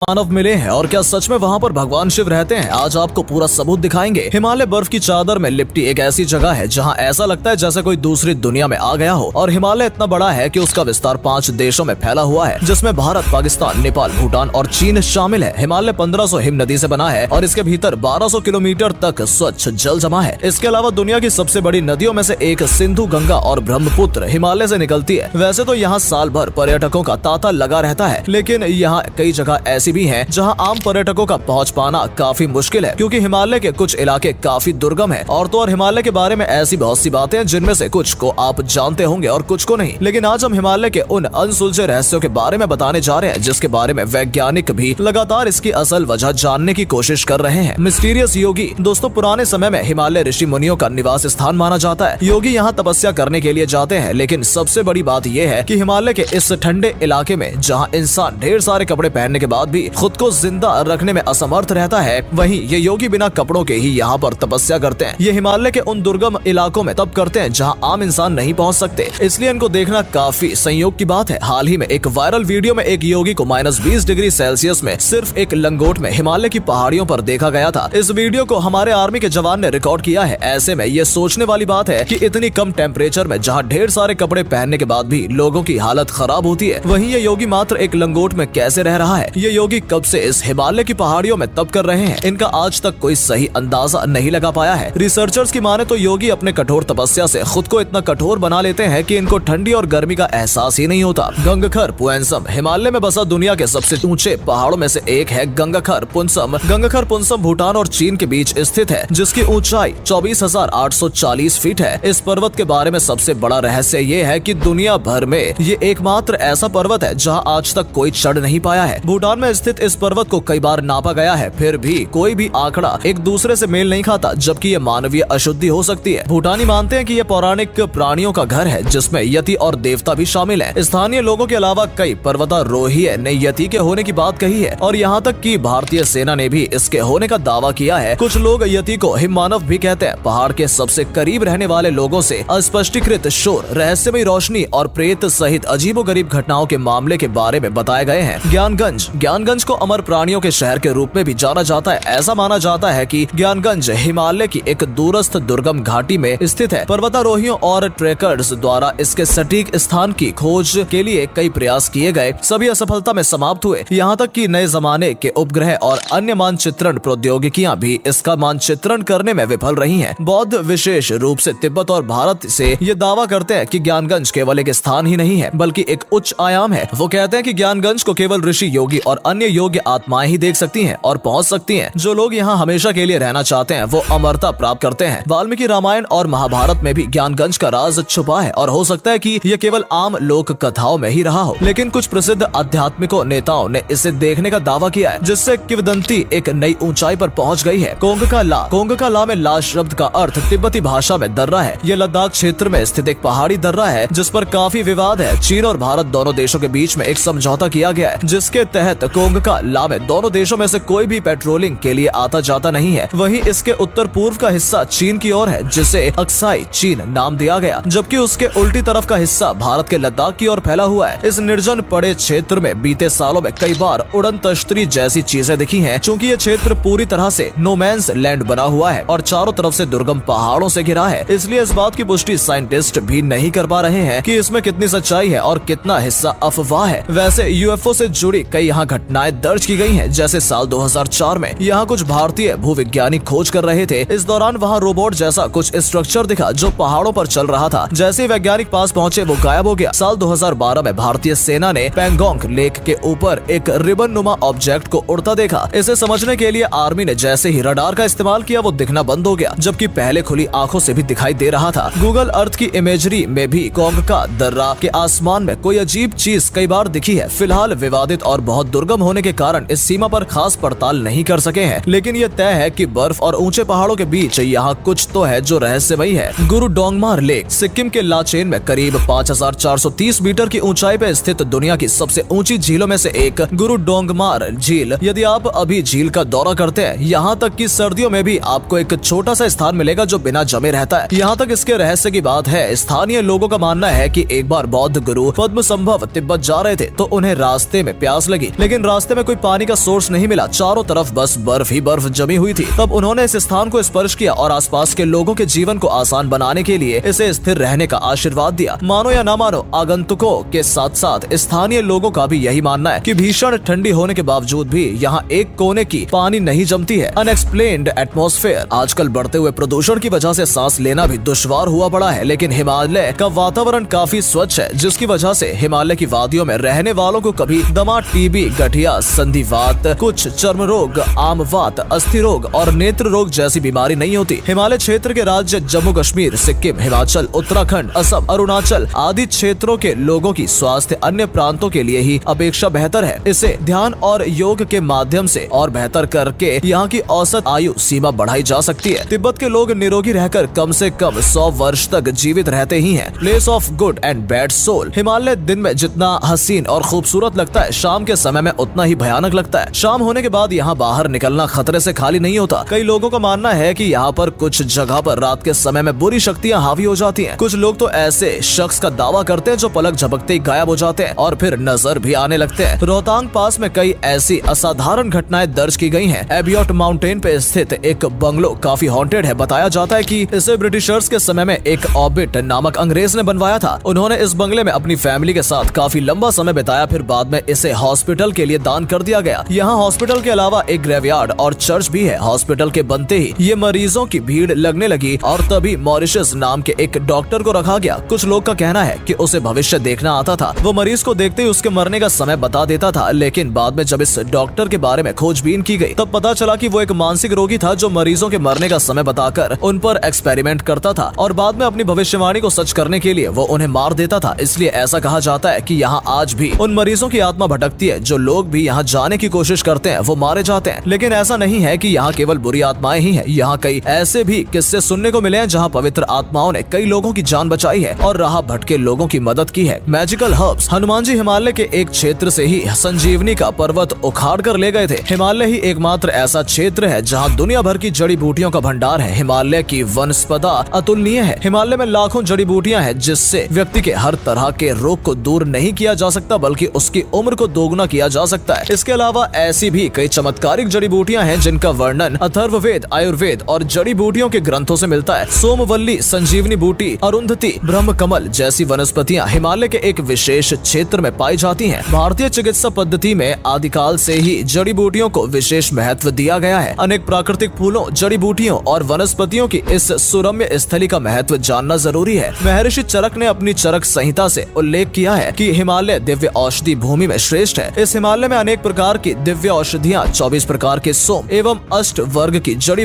मानव मिले हैं और क्या सच में वहाँ पर भगवान शिव रहते हैं? आज आपको पूरा सबूत दिखाएंगे। हिमालय बर्फ की चादर में लिपटी एक ऐसी जगह है जहाँ ऐसा लगता है जैसे कोई दूसरी दुनिया में आ गया हो। और हिमालय इतना बड़ा है कि उसका विस्तार 5 देशों में फैला हुआ है, जिसमें भारत, पाकिस्तान, नेपाल, भूटान और चीन शामिल है। हिमालय 1500 हिम नदी से बना है और इसके भीतर 1200 किलोमीटर तक स्वच्छ जल जमा है। इसके अलावा दुनिया की सबसे बड़ी नदियों में से एक सिंधु, गंगा और ब्रह्मपुत्र हिमालय से निकलती है। वैसे तो यहाँ साल भर पर्यटकों का तांता लगा रहता है, लेकिन यहाँ कई जगह ऐसी भी हैं जहां आम पर्यटकों का पहुंच पाना काफी मुश्किल है, क्योंकि हिमालय के कुछ इलाके काफी दुर्गम हैं। और तो और हिमालय के बारे में ऐसी बहुत सी बातें हैं जिनमें से कुछ को आप जानते होंगे और कुछ को नहीं। लेकिन आज हम हिमालय के उन अनसुलझे रहस्यों के बारे में बताने जा रहे हैं जिसके बारे में वैज्ञानिक भी लगातार इसकी असल वजह जानने की कोशिश कर रहे हैं। मिस्टीरियस योगी। दोस्तों, पुराने समय में हिमालय ऋषि मुनियों का निवास स्थान माना जाता है। योगी यहाँ तपस्या करने के लिए जाते हैं, लेकिन सबसे बड़ी बात यह है कि हिमालय के इस ठंडे इलाके में जहाँ इंसान ढेर सारे कपड़े पहनने के बाद भी खुद को जिंदा रखने में असमर्थ रहता है, वहीं ये योगी बिना कपड़ों के ही यहाँ पर तपस्या करते हैं। ये हिमालय के उन दुर्गम इलाकों में तप करते हैं जहाँ आम इंसान नहीं पहुँच सकते, इसलिए इनको देखना काफी संयोग की बात है। हाल ही में एक वायरल वीडियो में एक योगी को -20 डिग्री सेल्सियस में सिर्फ एक लंगोट में हिमालय की पहाड़ियों पर देखा गया था। इस वीडियो को हमारे आर्मी के जवान ने रिकॉर्ड किया है। ऐसे में ये सोचने वाली बात है कि इतनी कम टेम्परेचर में जहाँ ढेर सारे कपड़े पहनने के बाद भी लोगों की हालत खराब होती है, वहीं ये योगी मात्र एक लंगोट में कैसे रह रहा है? ये योगी कब से इस हिमालय की पहाड़ियों में तप कर रहे हैं, इनका आज तक कोई सही अंदाजा नहीं लगा पाया है। रिसर्चर्स की माने तो योगी अपने कठोर तपस्या से खुद को इतना कठोर बना लेते हैं कि इनको ठंडी और गर्मी का एहसास ही नहीं होता। गंगखर पुंसम। हिमालय में बसा दुनिया के सबसे ऊंचे पहाड़ों में से एक है गंगखर पुंसम। गंगखर पुंसम भूटान और चीन के बीच स्थित है, जिसकी ऊंचाई 24,840 फीट है। इस पर्वत के बारे में सबसे बड़ा रहस्य ये है कि दुनिया भर में ये एकमात्र ऐसा पर्वत है जहाँ आज तक कोई चढ़ नहीं पाया है। भूटान में स्थित इस पर्वत को कई बार नापा गया है, फिर भी कोई भी आंकड़ा एक दूसरे से मेल नहीं खाता, जबकि ये मानवीय अशुद्धि हो सकती है। भूटानी मानते हैं कि ये पौराणिक प्राणियों का घर है, जिसमें यति और देवता भी शामिल हैं। स्थानीय लोगों के अलावा कई पर्वतारोही ने यति के होने की बात कही है और यहाँ तक कि भारतीय सेना ने भी इसके होने का दावा किया है। कुछ लोग यति को हिम मानव भी कहते हैं। पहाड़ के सबसे करीब रहने वाले लोगों से अस्पष्टीकृत शोर, रहस्यमयी रोशनी और प्रेत सहित अजीबोगरीब घटनाओं के मामले के बारे में बताए गए हैं। ज्ञानगंज को अमर प्राणियों के शहर के रूप में भी जाना जाता है। ऐसा माना जाता है कि ज्ञानगंज हिमालय की एक दूरस्थ दुर्गम घाटी में स्थित है। पर्वतारोहियों और ट्रेकर्स द्वारा इसके सटीक स्थान की खोज के लिए कई प्रयास किए गए, सभी असफलता में समाप्त हुए। यहाँ तक कि नए जमाने के उपग्रह और अन्य मानचित्रण प्रौद्योगिकियां भी इसका मानचित्रण करने में विफल रही हैं। बौद्ध विशेष रूप से तिब्बत और भारत से ये दावा करते हैं कि ज्ञानगंज केवल एक स्थान ही नहीं है, बल्कि एक उच्च आयाम है। वो कहते हैं कि ज्ञानगंज को केवल ऋषि, योगी और अन्य योग्य आत्माएं ही देख सकती हैं और पहुंच सकती हैं। जो लोग यहाँ हमेशा के लिए रहना चाहते हैं वो अमरता प्राप्त करते हैं। वाल्मीकि रामायण और महाभारत में भी ज्ञानगंज का राज छुपा है और हो सकता है कि यह केवल आम लोक कथाओं में ही रहा हो, लेकिन कुछ प्रसिद्ध आध्यात्मिकों नेताओं ने इसे देखने का दावा किया है, जिससे किंवदंती एक नई ऊंचाई पर पहुंच गई है। कोंगका ला में ला शब्द का अर्थ तिब्बती भाषा में दर्रा है। यह लद्दाख क्षेत्र में स्थित एक पहाड़ी दर्रा है जिस पर काफी विवाद है। चीन और भारत दोनों देशों के बीच में एक समझौता किया गया है, जिसके तहत कोंगका ला में दोनों देशों में से कोई भी पेट्रोलिंग के लिए आता जाता नहीं है। वहीं इसके उत्तर पूर्व का हिस्सा चीन की ओर है, जिसे अक्साई चीन नाम दिया गया, जबकि उसके उल्टी तरफ का हिस्सा भारत के लद्दाख की ओर फैला हुआ है। इस निर्जन पड़े क्षेत्र में बीते सालों में कई बार उड़न तश्तरी जैसी चीजें दिखी हैं। चूंकि ये क्षेत्र पूरी तरह से नो मैंस लैंड बना हुआ है और चारों तरफ से दुर्गम पहाड़ों से घिरा है, इसलिए इस बात की पुष्टि साइंटिस्ट भी नहीं कर पा रहे हैं कि इसमें कितनी सच्चाई है और कितना हिस्सा अफवाह है। वैसे यूएफओ से जुड़ी कई यहाँ घटनाएं दर्ज की गई हैं, जैसे साल 2004 में यहाँ कुछ भारतीय भूविज्ञानिक खोज कर रहे थे। इस दौरान वहाँ रोबोट जैसा कुछ स्ट्रक्चर दिखा जो पहाड़ों पर चल रहा था। जैसे वैज्ञानिक पास पहुँचे वो गायब हो गया। साल 2012 में भारतीय सेना ने पैंगोंग लेक के ऊपर एक रिबन नुमा ऑब्जेक्ट को उड़ता देखा। इसे समझने के लिए आर्मी ने जैसे ही रडार का इस्तेमाल किया वो दिखना बंद हो गया, जबकि पहले खुली आंखों से भी दिखाई दे रहा था। गूगल अर्थ की इमेजरी में भी कोंगका दर्रा के आसमान में कोई अजीब चीज कई बार दिखी है। फिलहाल विवादित और बहुत दुर्गम होने के कारण इस सीमा पर खास पड़ताल नहीं कर सके हैं, लेकिन ये तय है कि बर्फ और ऊंचे पहाड़ों के बीच यहाँ कुछ तो है जो रहस्यमयी है। गुरु डोंगमार लेक सिक्किम के लाचेन में करीब 5430 मीटर की ऊंचाई पे स्थित दुनिया की सबसे ऊंची झीलों में से एक गुरु डोंगमार झील। यदि आप अभी झील का दौरा करते हैं, यहाँ तक कि सर्दियों में भी आपको एक छोटा सा स्थान मिलेगा जो बिना जमे रहता है। यहाँ तक इसके रहस्य की बात है, स्थानीय लोगों का मानना है कि एक बार बौद्ध गुरु पद्मसंभव तिब्बत जा रहे थे तो उन्हें रास्ते में प्यास लगी, लेकिन रास्ते में कोई पानी का सोर्स नहीं मिला, चारों तरफ बस बर्फ ही बर्फ जमी हुई थी। तब उन्होंने इस स्थान को स्पर्श किया और आसपास के लोगों के जीवन को आसान बनाने के लिए इसे स्थिर रहने का आशीर्वाद दिया। मानो या ना मानो, आगंतुकों के साथ साथ स्थानीय लोगों का भी यही मानना है कि भीषण ठंडी होने के बावजूद भी यहाँ एक कोने की पानी नहीं जमती है। Unexplained atmosphere. आजकल बढ़ते हुए प्रदूषण की वजह से सांस लेना भी दुश्वार हुआ पड़ा है, लेकिन हिमालय का वातावरण काफी स्वच्छ है, जिसकी वजह से हिमालय की वादियों में रहने वालों को कभी दमा, टीबी, गठिया, संधिवात, कुछ चर्म रोग, आमवात, अस्थि रोग और नेत्र रोग जैसी बीमारी नहीं होती। हिमालय क्षेत्र के राज्य जम्मू कश्मीर, सिक्किम, हिमाचल, उत्तराखंड, असम, अरुणाचल आदि क्षेत्रों के लोगों की स्वास्थ्य अन्य प्रांतों के लिए ही अपेक्षा बेहतर है। इसे ध्यान और योग के माध्यम से और बेहतर करके यहाँ की औसत आयु सीमा बढ़ाई जा सकती है। तिब्बत के लोग निरोगी रहकर कम से कम 100 वर्ष तक जीवित रहते ही हैं। Place of good and bad soul. Himalaya दिन में जितना हसीन और खूबसूरत लगता है, शाम के समय में उतना ही भयानक लगता है। शाम होने के बाद यहाँ बाहर निकलना खतरे से खाली नहीं होता। कई लोगों का मानना है कि यहाँ पर कुछ जगह पर रात के समय में बुरी शक्तियाँ हावी हो जाती हैं। कुछ लोग तो ऐसे शख्स का दावा करते हैं जो पलक झपकते ही गायब हो जाते हैं और फिर नजर भी आने लगते हैं। रोहतांग पास में कई ऐसी असाधारण घटनाएं दर्ज की गई हैं। एबियोट माउंटेन पे स्थित एक बंगलो काफी हॉन्टेड है। बताया जाता है कि इसे ब्रिटिशर्स के समय में एक ऑबिट नामक अंग्रेज ने बनवाया था। उन्होंने इस बंगले में अपनी फैमिली के साथ काफी लंबा समय बिताया, फिर बाद में इसे हॉस्पिटल के लिए दान कर दिया गया। यहाँ हॉस्पिटल के अलावा एक ग्रेवयार्ड और चर्च भी है। हॉस्पिटल के बनते ही ये मरीजों की भीड़ लगने लगी और तभी मॉरिशस नाम के एक डॉक्टर को रखा गया। कुछ लोग का कहना है कि उसे भविष्य देखना आता था। वो मरीज को देखते ही उसके मरने का समय बता देता था, लेकिन बाद में जब इस डॉक्टर के बारे में खोजबीन की गई तब पता चला कि वो एक मानसिक रोगी था जो मरीजों के मरने का समय बताकर उन पर एक्सपेरिमेंट करता था और बाद में अपनी भविष्यवाणी को सच करने के लिए वो उन्हें मार देता था। इसलिए ऐसा कहा जाता है कि यहाँ आज भी उन मरीजों की आत्मा भटकती है। जो लोग भी यहाँ जाने की कोशिश करते हैं वो मारे जाते हैं। लेकिन ऐसा नहीं है कि यहाँ केवल बुरी आत्माएं ही हैं। यहाँ कई ऐसे भी किस्से सुनने को मिले हैं जहाँ पवित्र आत्माओं ने कई लोगों की जान बचाई है और राह भटके लोगों की मदद की है। Magical herbs. हनुमान जी हिमालय के एक क्षेत्र से ही संजीवनी का पर्वत उखाड़ कर ले गए थे। हिमालय ही एकमात्र ऐसा क्षेत्र है जहाँ दुनिया भर की जड़ी बूटियों का भंडार है। हिमालय की वनस्पता अतुलनीय है। हिमालय में लाखों जड़ी बूटियां हैं जिससे व्यक्ति के हर तरह के रोग को दूर नहीं किया जा सकता बल्कि उसकी उम्र को दोगुना किया जा सकता है। इसके अलावा ऐसी भी कई चमत्कारिक जड़ी बूटियां हैं जिनका वर्णन अथर्ववेद, आयुर्वेद और जड़ी बूटियों के ग्रंथों से मिलता है। सोमवल्ली, संजीवनी बूटी, अरुंधति, ब्रह्म कमल जैसी वनस्पतियां हिमालय के एक विशेष क्षेत्र में पाई जाती हैं। भारतीय चिकित्सा पद्धति में आदिकाल से ही जड़ी बूटियों को विशेष महत्व दिया गया है। अनेक प्राकृतिक फूलों, जड़ी बूटियों और वनस्पतियों की इस सुरम्य स्थली का महत्व जानना जरूरी है। महर्षि चरक ने अपनी चरक संहिता से उल्लेख किया है कि हिमालय दिव्य औषधि भूमि में श्रेष्ठ है। इस हिमालय में अनेक प्रकार की दिव्य औषधियाँ, 24 प्रकार के सोम एवं अष्ट वर्ग की जड़ी